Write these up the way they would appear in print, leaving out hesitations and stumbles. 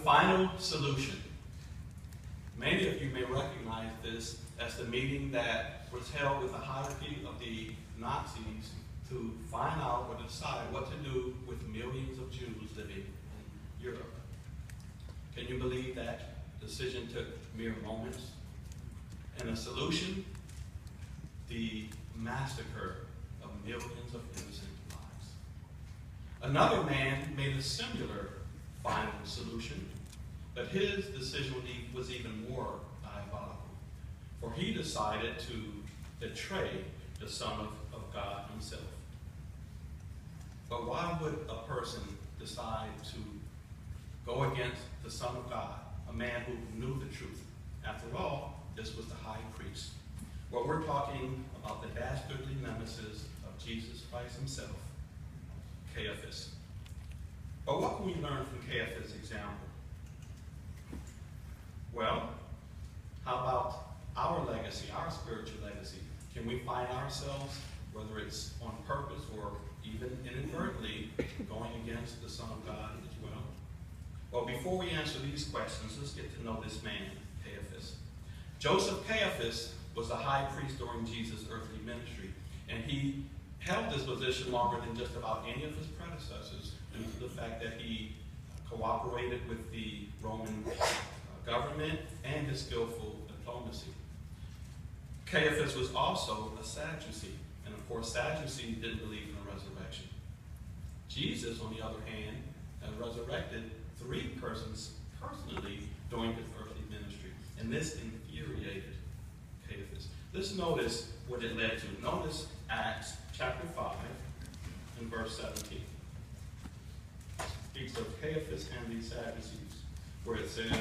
final solution. Many of you may recognize this as the meeting that was held with the hierarchy of the Nazis to find out or decide what to do with millions of Jews living in Europe. Can you believe that decision took mere moments? And the solution? The massacre of millions of innocent lives. Another man made a similar final solution, but his decision was even more diabolical. For he decided to betray the Son of God himself. But why would a person decide to go against the Son of God, a man who knew the truth? After all, this was the high priest. Well, we're talking about the dastardly nemesis of Jesus Christ himself, Caiaphas. But what can we learn from Caiaphas' example? Well, how about our legacy, our spiritual legacy? Can we find ourselves, whether it's on purpose or even inadvertently, going against the Son of God as well? Well, before we answer these questions, let's get to know this man, Caiaphas. Joseph Caiaphas was the high priest during Jesus' earthly ministry, and he held this position longer than just about any of his predecessors due to the fact that he cooperated with the Roman government and his skillful diplomacy. Caiaphas was also a Sadducee, and of course Sadducees didn't believe in a resurrection. Jesus, on the other hand, had resurrected 3 persons personally during his earthly ministry, and this infuriated Caiaphas. Let's notice what it led to. Notice Acts chapter 5 and verse 17. It speaks of Caiaphas and the Sadducees, where it says,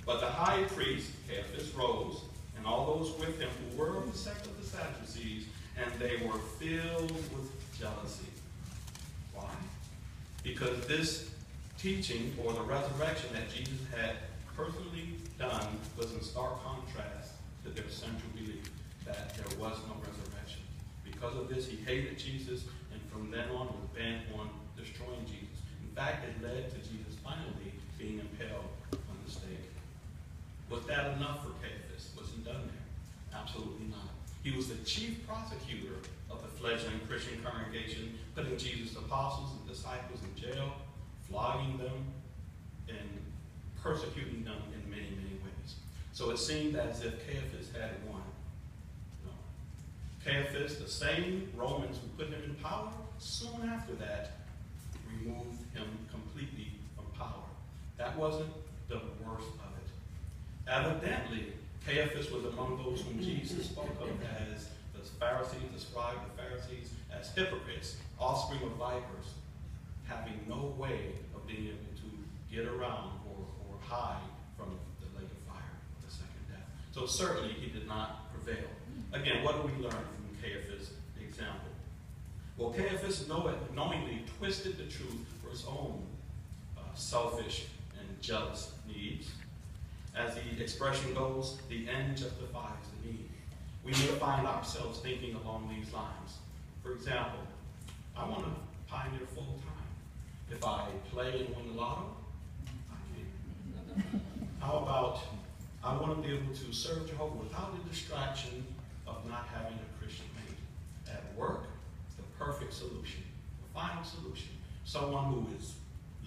"But the high priest, Caiaphas, rose, and all those with him who were of the sect of the Sadducees, and they were filled with jealousy." Why? Because this teaching, or the resurrection that Jesus had personally done, was in stark contrast to their central belief that there was no resurrection. Because of this, he hated Jesus, and from then on was bent on destroying Jesus. In fact, it led to Jesus finally being impaled on the stake. Was that enough for Caiaphas? Was he done there? Absolutely not. He was the chief prosecutor of the fledgling Christian congregation, putting Jesus' apostles and disciples in jail, flogging them, and persecuting them in many, many ways. So it seemed as if Caiaphas had won. No. Caiaphas, the same Romans who put him in power, soon after that, removed him completely from power. That wasn't the worst of it. Evidently, Caiaphas was among those whom Jesus spoke of as the Pharisees, the scribes, the Pharisees, as hypocrites, offspring of vipers, having no way of being able to get around or hide from the lake of fire, the second death. So certainly he did not prevail. Again, what do we learn from Caiaphas' example? Well, Caiaphas knowingly twisted the truth for his own selfish and jealous needs. As the expression goes, the end justifies the need. We may find ourselves thinking along these lines. For example, I want to pioneer full time. If I play and win the lotto, I can. How about I want to be able to serve Jehovah without the distraction of not having a Christian mate? At work, the perfect solution, the final solution. Someone who is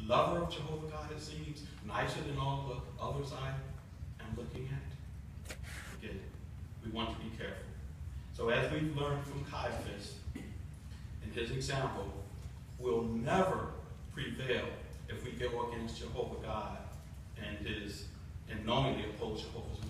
lover of Jehovah God, it seems, nicer than all the others I am looking at. Again, we want to be careful. So as we've learned from Caiaphas, in his example, we'll never prevail if we go against Jehovah God and knowingly oppose Jehovah's